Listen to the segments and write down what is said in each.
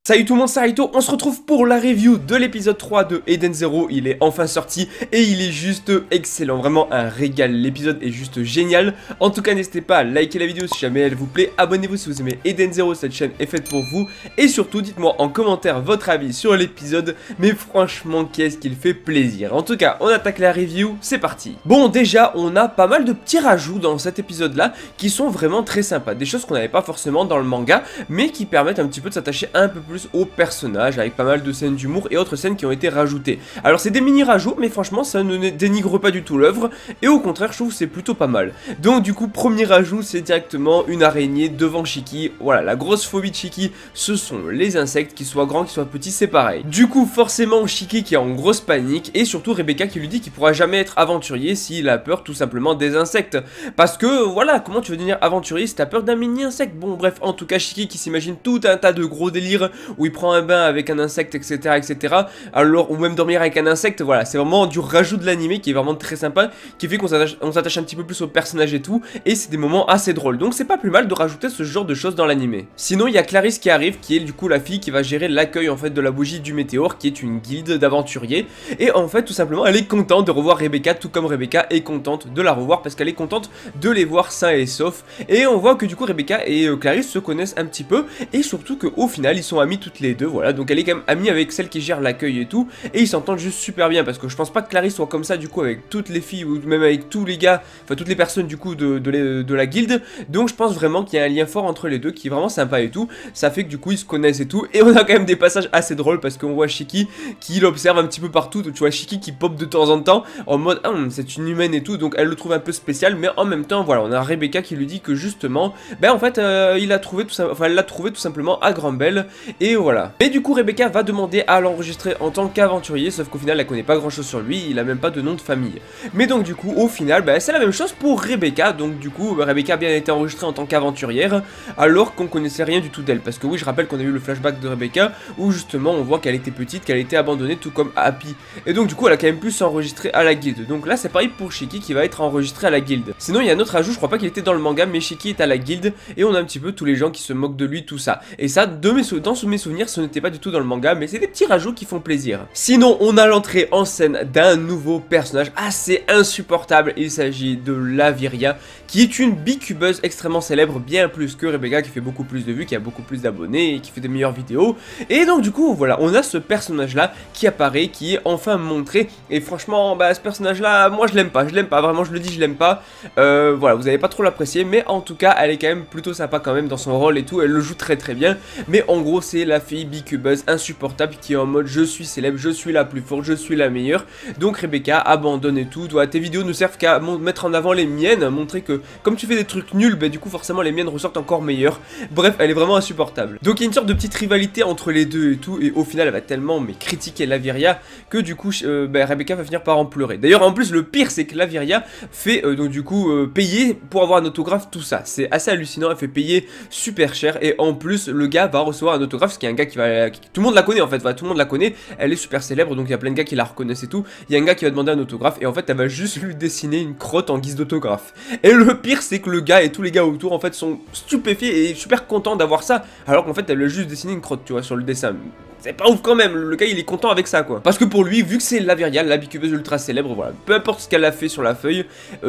Salut tout le monde, c'est Raito, on se retrouve pour la review de l'épisode 3 de Eden Zero. Il est enfin sorti et il est juste excellent, vraiment un régal, l'épisode est juste génial. En tout cas n'hésitez pas à liker la vidéo si jamais elle vous plaît, abonnez-vous si vous aimez Eden Zero, cette chaîne est faite pour vous. Et surtout dites-moi en commentaire votre avis sur l'épisode, mais franchement qu'est-ce qu'il fait plaisir. En tout cas on attaque la review, c'est parti. Bon déjà on a pas mal de petits rajouts dans cet épisode là qui sont vraiment très sympas, des choses qu'on n'avait pas forcément dans le manga, mais qui permettent un petit peu de s'attacher un peu plus aux personnages, avec pas mal de scènes d'humour et autres scènes qui ont été rajoutées. Alors c'est des mini rajouts, mais franchement ça ne dénigre pas du tout l'œuvre, et au contraire je trouve que c'est plutôt pas mal. Donc du coup premier rajout c'est directement une araignée devant Shiki. Voilà, la grosse phobie de Shiki ce sont les insectes, qu'ils soient grands, qu'ils soient petits, c'est pareil. Du coup forcément Shiki qui est en grosse panique, et surtout Rebecca qui lui dit qu'il pourra jamais être aventurier s'il a peur tout simplement des insectes. Parce que voilà, comment tu veux devenir aventurier si t'as peur d'un mini insecte? Bon bref, en tout cas Shiki qui s'imagine tout un tas de gros délires où il prend un bain avec un insecte, etc. Alors, ou même dormir avec un insecte, voilà, c'est vraiment du rajout de l'animé qui est vraiment très sympa, qui fait qu'on s'attache un petit peu plus au personnage et tout, et c'est des moments assez drôles. Donc c'est pas plus mal de rajouter ce genre de choses dans l'animé. Sinon, il y a Clarisse qui arrive, qui est du coup la fille qui va gérer l'accueil en fait de la bougie du météore, qui est une guilde d'aventuriers, et en fait tout simplement elle est contente de revoir Rebecca, tout comme Rebecca est contente de la revoir parce qu'elle est contente de les voir sains et saufs. Et on voit que du coup Rebecca et Clarisse se connaissent un petit peu, et surtout qu'au final ils sont amis toutes les deux, voilà, donc elle est quand même amie avec celle qui gère l'accueil et tout, et ils s'entendent juste super bien, parce que je pense pas que Clarisse soit comme ça du coup avec toutes les filles, ou même avec tous les gars, enfin toutes les personnes du coup de la guilde, donc je pense vraiment qu'il y a un lien fort entre les deux qui est vraiment sympa et tout, ça fait que du coup ils se connaissent et tout, et on a quand même des passages assez drôles, parce qu'on voit Shiki qui l'observe un petit peu partout, tu vois Shiki qui pop de temps en temps, en mode ah, c'est une humaine et tout, donc elle le trouve un peu spécial, mais en même temps voilà, on a Rebecca qui lui dit que justement, ben en fait il a trouvé tout ça, enfin elle l'a trouvé tout simplement à Grambel, et voilà. Mais du coup Rebecca va demander à l'enregistrer en tant qu'aventurier, sauf qu'au final elle connaît pas grand chose sur lui, il a même pas de nom de famille. Mais donc du coup au final bah, c'est la même chose pour Rebecca, donc du coup Rebecca a bien été enregistrée en tant qu'aventurière, alors qu'on connaissait rien du tout d'elle, parce que oui je rappelle qu'on a eu le flashback de Rebecca, où justement on voit qu'elle était petite, qu'elle était abandonnée tout comme Happy, et donc du coup elle a quand même pu s'enregistrer à la guilde, donc là c'est pareil pour Shiki qui va être enregistré à la guilde. Sinon il y a un autre ajout, je crois pas qu'il était dans le manga, mais Shiki est à la guilde, et on a un petit peu tous les gens qui se moquent de lui, tout ça, et ça dans mes souvenirs ce n'était pas du tout dans le manga, mais c'est des petits rajouts qui font plaisir. Sinon on a l'entrée en scène d'un nouveau personnage assez insupportable, il s'agit de Laviria, qui est une bicubeuse extrêmement célèbre, bien plus que Rebecca qui fait beaucoup plus de vues, qui a beaucoup plus d'abonnés et qui fait des meilleures vidéos, et donc du coup voilà, on a ce personnage là qui apparaît, qui est enfin montré, et franchement bah ce personnage là, moi je l'aime pas, vraiment je le dis, je l'aime pas, voilà, vous allez pas trop l'apprécier, mais en tout cas elle est quand même plutôt sympa quand même dans son rôle et tout, elle le joue très bien, mais en gros c'est la fille bicubeuse insupportable qui est en mode je suis célèbre, je suis la plus forte, je suis la meilleure, donc Rebecca abandonne et tout, tes vidéos ne servent qu'à mettre en avant les miennes, montrer que comme tu fais des trucs nuls, bah du coup forcément les miennes ressortent encore meilleures, bref elle est vraiment insupportable. Donc il y a une sorte de petite rivalité entre les deux et tout, et au final elle va tellement critiquer Laviria que du coup Rebecca va finir par en pleurer. D'ailleurs en plus le pire c'est que Laviria fait donc du coup payer pour avoir un autographe, tout ça, c'est assez hallucinant, elle fait payer super cher, et en plus le gars va recevoir un autographe, ce qui est un gars qui va... tout le monde la connaît en fait, tout le monde la connaît, elle est super célèbre, donc il y a plein de gars qui la reconnaissent et tout, il y a un gars qui va demander un autographe, et en fait elle va juste lui dessiner une crotte en guise d'autographe. Et le pire c'est que le gars et tous les gars autour en fait sont stupéfiés et super contents d'avoir ça, alors qu'en fait elle a juste dessiné une crotte, tu vois, sur le dessin. C'est pas ouf quand même, le gars il est content avec ça quoi. Parce que pour lui, vu que c'est Laviria, la bicubeuse ultra célèbre, voilà, peu importe ce qu'elle a fait sur la feuille,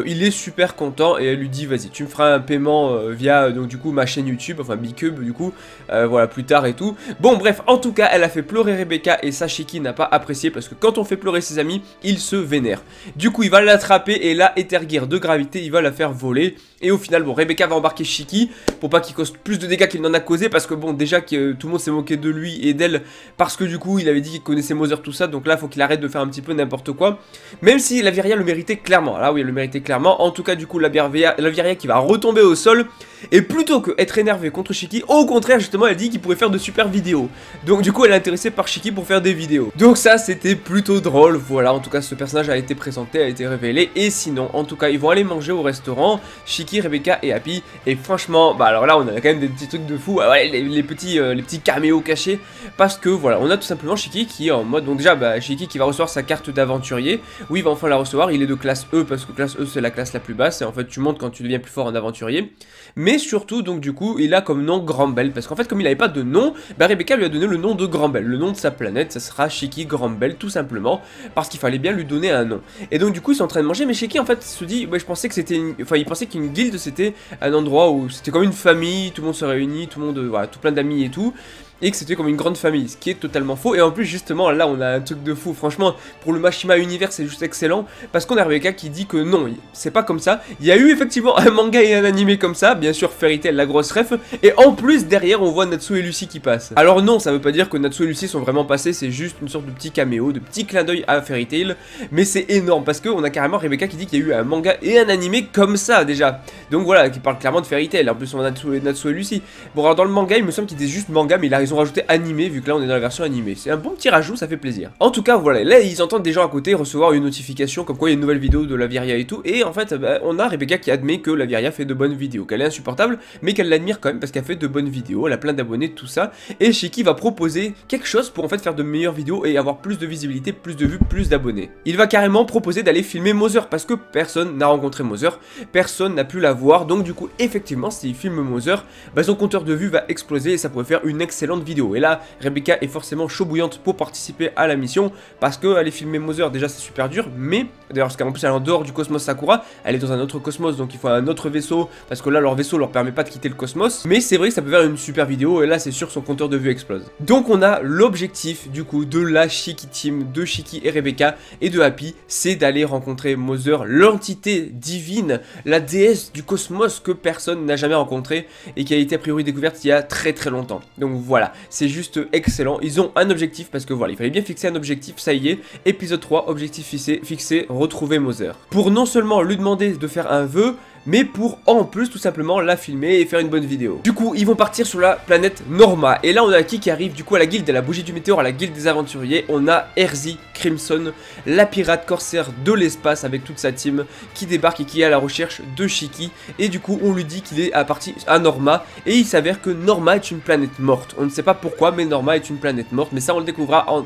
il est super content, et elle lui dit vas-y tu me feras un paiement via donc du coup ma chaîne YouTube, enfin Bicube du coup, voilà plus tard et tout. Bon bref, en tout cas elle a fait pleurer Rebecca, et ça Shiki n'a pas apprécié, parce que quand on fait pleurer ses amis, il se vénère. Du coup il va l'attraper, et là Ethergear de gravité, il va la faire voler, et au final bon Rebecca va embarquer Shiki, pour pas qu'il cause plus de dégâts qu'il n'en a causé, parce que bon déjà que tout le monde s'est moqué de lui et d'elle, parce que du coup il avait dit qu'il connaissait Mother tout ça, donc là faut qu'il arrête de faire un petit peu n'importe quoi, même si Laviria le méritait clairement, là oui elle le méritait clairement. En tout cas du coup Laviria qui va retomber au sol, et plutôt que être énervé contre Shiki, au contraire justement elle dit qu'il pourrait faire de super vidéos, donc du coup elle est intéressée par Shiki pour faire des vidéos, donc ça c'était plutôt drôle. Voilà, en tout cas ce personnage a été présenté, a été révélé, et sinon en tout cas ils vont aller manger au restaurant, Shiki, Rebecca et Happy, et franchement bah alors là on a quand même des petits trucs de fou, les petits caméos cachés, parce que voilà, on a tout simplement Shiki qui est en mode, donc déjà Shiki qui va recevoir sa carte d'aventurier. Oui, il va enfin la recevoir, il est de classe E parce que classe E c'est la classe la plus basse et en fait tu montes quand tu deviens plus fort en aventurier. Mais surtout donc du coup il a comme nom Grambel, parce qu'en fait comme il n'avait pas de nom, Rebecca lui a donné le nom de Grambel, le nom de sa planète, ça sera Shiki Grambel tout simplement, parce qu'il fallait bien lui donner un nom. Et donc du coup ils sont en train de manger, mais Shiki en fait se dit, ouais, je pensais que c'était enfin il pensait qu'une guilde c'était un endroit où c'était comme une famille, tout le monde se réunit, tout le monde, voilà, tout plein d'amis et tout, et que c'était comme une grande famille, ce qui est totalement faux. Et en plus justement là on a un truc de fou, franchement pour le Mashima univers c'est juste excellent, parce qu'on a Rebecca qui dit que non, c'est pas comme ça. Il y a eu effectivement un manga et un animé comme ça, bien sûr Fairy Tail la grosse ref, et en plus derrière on voit Natsu et Lucy qui passent. Alors non, ça veut pas dire que Natsu et Lucy sont vraiment passés, c'est juste une sorte de petit caméo, de petit clin d'œil à Fairy Tail, mais c'est énorme parce qu'on a carrément Rebecca qui dit qu'il y a eu un manga et un animé comme ça déjà, donc voilà, qui parle clairement de Fairy Tail. En plus on a Natsu et Lucy. Bon alors dans le manga il me semble qu'il disait juste manga, mais ils ont rajouté animé vu que là on est dans la version animée. C'est un bon petit rajout, ça fait plaisir. En tout cas voilà, là ils entendent des gens à côté recevoir une notification comme quoi il y a une nouvelle vidéo de Laviria et tout, et en fait on a Rebecca qui admet que Laviria fait de bonnes vidéos, qu'elle est insupportable mais qu'elle l'admire quand même parce qu'elle fait de bonnes vidéos, elle a plein d'abonnés, tout ça, et Shiki va proposer quelque chose pour en fait faire de meilleures vidéos et avoir plus de visibilité, plus de vues, plus d'abonnés. Il va carrément proposer d'aller filmer Mother parce que personne n'a rencontré Mother, personne n'a pu la voir, donc du coup effectivement s'il filme Mother, son compteur de vues va exploser et ça pourrait faire une excellente vidéo. Et là Rebecca est forcément chaud bouillante pour participer à la mission parce que aller filmer Mother déjà c'est super dur, mais d'ailleurs parce qu'en plus elle est en dehors du cosmos Sakura, elle est dans un autre cosmos donc il faut un autre vaisseau parce que là leur vaisseau leur permet pas de quitter le cosmos, mais c'est vrai que ça peut faire une super vidéo et là c'est sûr son compteur de vues explose. Donc on a l'objectif du coup de la Shiki Team, de Shiki et Rebecca et de Happy, c'est d'aller rencontrer Mother, l'entité divine, la déesse du cosmos que personne n'a jamais rencontré et qui a été a priori découverte il y a très longtemps. Donc voilà, c'est juste excellent. Ils ont un objectif parce que voilà, il fallait bien fixer un objectif, ça y est, épisode 3, objectif fixé, retrouver Mother. Pour non seulement lui demander de faire un vœu, mais pour en plus tout simplement la filmer et faire une bonne vidéo. Du coup ils vont partir sur la planète Norma, et là on a qui arrive du coup à la guilde de la bougie du météore, à la guilde des aventuriers. On a Erzi Crimson, la pirate corsaire de l'espace avec toute sa team qui débarque et qui est à la recherche de Shiki, et du coup on lui dit qu'il est parti à Norma, et il s'avère que Norma est une planète morte. On ne sait pas pourquoi, mais Norma est une planète morte, mais ça on le découvrira en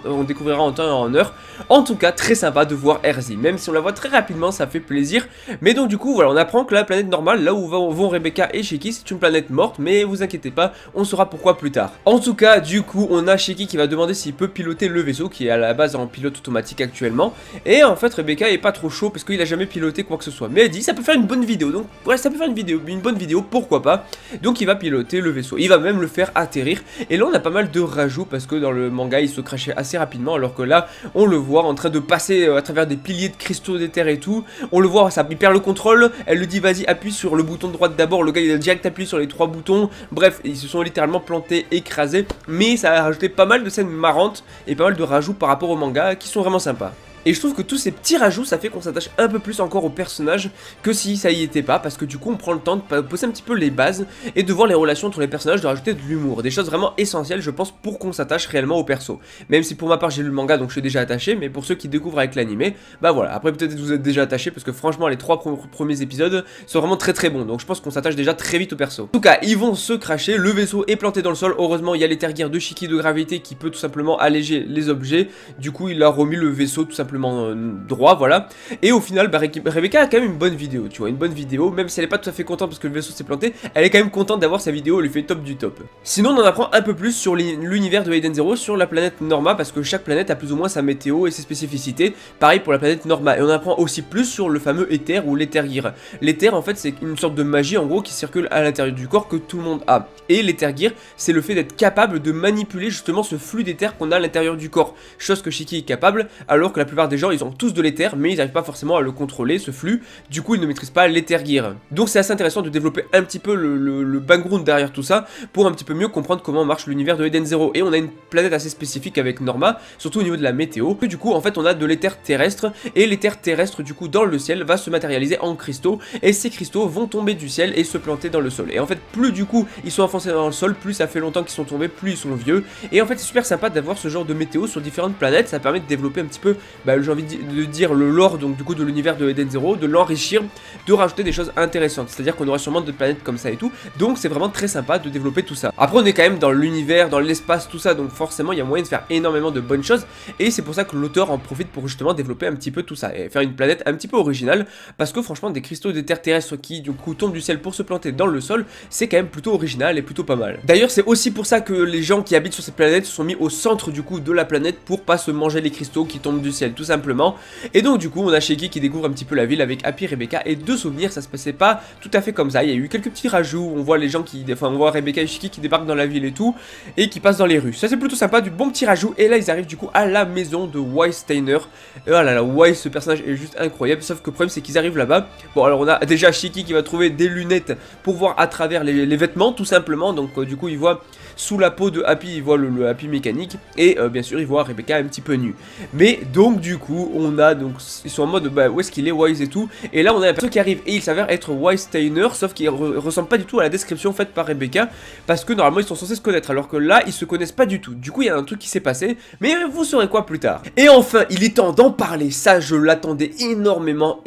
temps et en heure. En tout cas très sympa de voir Erzi, même si on la voit très rapidement, ça fait plaisir. Mais donc du coup voilà, on apprend que la planète normale, là où vont Rebecca et Shiki, c'est une planète morte, mais vous inquiétez pas, on saura pourquoi plus tard. En tout cas, du coup, on a Shiki qui va demander s'il peut piloter le vaisseau, qui est à la base en pilote automatique actuellement, et en fait Rebecca est pas trop chaud parce qu'il a jamais piloté quoi que ce soit, mais elle dit ça peut faire une bonne vidéo, donc ouais, ça peut faire une bonne vidéo, pourquoi pas. Donc il va piloter le vaisseau, il va même le faire atterrir, et là on a pas mal de rajouts parce que dans le manga il se crachait assez rapidement, alors que là on le voit en train de passer à travers des piliers de cristaux d'éther et tout. On le voit, il perd le contrôle, elle lui dit vas-y appuie sur le bouton de droite d'abord, le gars il a direct appuyé sur les 3 boutons, bref ils se sont littéralement plantés, écrasés, mais ça a rajouté pas mal de scènes marrantes et pas mal de rajouts par rapport au manga qui sont vraiment sympas. Et je trouve que tous ces petits rajouts, ça fait qu'on s'attache un peu plus encore au personnage que si ça y était pas, parce que du coup on prend le temps de poser un petit peu les bases et de voir les relations entre les personnages, de rajouter de l'humour, des choses vraiment essentielles je pense pour qu'on s'attache réellement au perso. Même si pour ma part j'ai lu le manga donc je suis déjà attaché, mais pour ceux qui découvrent avec l'animé, bah voilà, après peut-être que vous êtes déjà attaché parce que franchement les 3 premiers épisodes sont vraiment très bons, donc je pense qu'on s'attache déjà très vite au perso. En tout cas ils vont se cracher, le vaisseau est planté dans le sol, heureusement il y a l'éther-gear de Shiki de gravité qui peut tout simplement alléger les objets, du coup il a remis le vaisseau tout simplement droit, voilà. Et au final, Rebecca a quand même une bonne vidéo, tu vois, une bonne vidéo, même si elle est pas tout à fait contente parce que le vaisseau s'est planté, elle est quand même contente d'avoir sa vidéo, elle lui fait top du top. Sinon, on en apprend un peu plus sur l'univers de Eden Zero, sur la planète Norma, parce que chaque planète a plus ou moins sa météo et ses spécificités, pareil pour la planète Norma. Et on apprend aussi plus sur le fameux éther ou l'éther-gear. L'éther, en fait, c'est une sorte de magie, en gros, qui circule à l'intérieur du corps que tout le monde a. Et l'éther-gear, c'est le fait d'être capable de manipuler justement ce flux d'éther qu'on a à l'intérieur du corps, chose que Shiki est capable, alors que la plupart des gens, ils ont tous de l'éther, mais ils n'arrivent pas forcément à le contrôler, ce flux, du coup ils ne maîtrisent pas l'éther-gear. Donc c'est assez intéressant de développer un petit peu le background derrière tout ça, pour un petit peu mieux comprendre comment marche l'univers de Eden Zero. Et on a une planète assez spécifique avec Norma, surtout au niveau de la météo, et du coup en fait on a de l'éther terrestre, et l'éther terrestre du coup dans le ciel va se matérialiser en cristaux, et ces cristaux vont tomber du ciel et se planter dans le sol. Et en fait plus du coup ils sont enfoncés dans le sol, plus ça fait longtemps qu'ils sont tombés, plus ils sont vieux, et en fait c'est super sympa d'avoir ce genre de météo sur différentes planètes, ça permet de développer un petit peu j'ai envie de dire le lore, donc du coup de l'univers de Eden Zero, de l'enrichir, de rajouter des choses intéressantes. C'est-à-dire qu'on aura sûrement d'autres planètes comme ça et tout, donc c'est vraiment très sympa de développer tout ça. Après on est quand même dans l'univers, dans l'espace, tout ça, donc forcément il y a moyen de faire énormément de bonnes choses, et c'est pour ça que l'auteur en profite pour justement développer un petit peu tout ça, et faire une planète un petit peu originale, parce que franchement des cristaux de terre terrestre qui du coup tombent du ciel pour se planter dans le sol, c'est quand même plutôt original et plutôt pas mal. D'ailleurs c'est aussi pour ça que les gens qui habitent sur cette planète se sont mis au centre du coup de la planète pour pas se manger les cristaux qui tombent du ciel tout simplement. Et donc du coup on a Shiki qui découvre un petit peu la ville avec Happy, Rebecca, et de souvenirs ça se passait pas tout à fait comme ça. Il y a eu quelques petits rajouts, on voit les gens qui, enfin on voit Rebecca et Shiki qui débarquent dans la ville et tout, et qui passent dans les rues. Ça c'est plutôt sympa, du bon petit rajout. Et là ils arrivent du coup à la maison de Wise Steiner. Et oh là là, Wise, ce personnage est juste incroyable, sauf que le problème c'est qu'ils arrivent là-bas. Bon alors on a déjà Shiki qui va trouver des lunettes pour voir à travers les vêtements tout simplement, donc du coup il voit sous la peau de Happy, il voit le Happy mécanique, et bien sûr il voit Rebecca un petit peu nue. Mais donc du coup on a donc, ils sont en mode bah où est-ce qu'il est Wise et tout, et là on a un perso qui arrive et il s'avère être Wise Steiner, sauf qu'il ressemble pas du tout à la description faite par Rebecca, parce que normalement ils sont censés se connaître, alors que là ils se connaissent pas du tout. Du coup il y a un truc qui s'est passé, mais vous saurez quoi plus tard. Et enfin il est temps d'en parler, ça je l'attendais énormément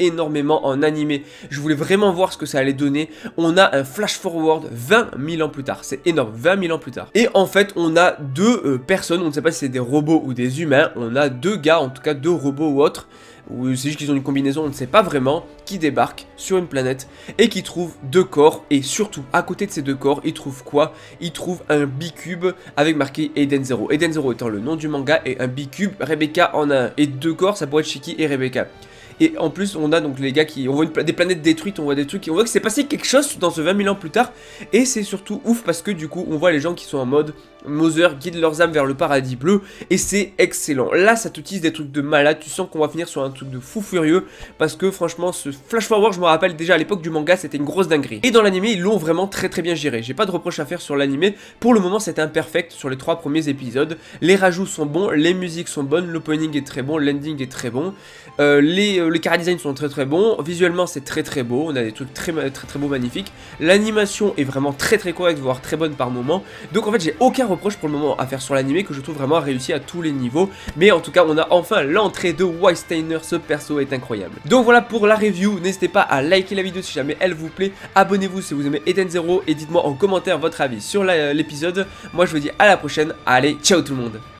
en animé, je voulais vraiment voir ce que ça allait donner. On a un flash forward 20 000 ans plus tard, c'est énorme, 20 000 ans plus tard. Et en fait on a deux personnes, on ne sait pas si c'est des robots ou des humains, on a deux gars, en tout cas deux robots ou autres, ou c'est juste qu'ils ont une combinaison, on ne sait pas vraiment, qui débarquent sur une planète et qui trouvent deux corps. Et surtout, à côté de ces deux corps, ils trouvent quoi? Ils trouvent un bicube avec marqué Eden Zero. Eden Zero étant le nom du manga, et un bicube, Rebecca en a un. Et deux corps, ça pourrait être Shiki et Rebecca. Et en plus on a donc les gars qui, on voit des planètes détruites, on voit des trucs, on voit que c'est passé quelque chose dans ce 20 000 ans plus tard. Et c'est surtout ouf parce que du coup on voit les gens qui sont en mode Mother guide leurs âmes vers le paradis bleu, et c'est excellent. Là ça t'utilise des trucs de malade, tu sens qu'on va finir sur un truc de fou furieux, parce que franchement ce flash forward, je me rappelle déjà à l'époque du manga, c'était une grosse dinguerie. Et dans l'animé ils l'ont vraiment très bien géré, j'ai pas de reproche à faire sur l'animé. Pour le moment c'est imperfect sur les 3 premiers épisodes, les rajouts sont bons, les musiques sont bonnes, l'opening est très bon, l'ending est très bon, les chara-designs sont très bons, visuellement c'est très beau, on a des trucs très beaux, magnifiques, l'animation est vraiment très correcte, voire très bonne par moment. Donc en fait j'ai aucun reproche pour le moment à faire sur l'animé, que je trouve vraiment réussi à tous les niveaux. Mais en tout cas on a enfin l'entrée de Wise Steiner, ce perso est incroyable. Donc voilà pour la review, n'hésitez pas à liker la vidéo si jamais elle vous plaît, abonnez-vous si vous aimez Eden Zero, et dites-moi en commentaire votre avis sur l'épisode. Moi je vous dis à la prochaine, allez ciao tout le monde.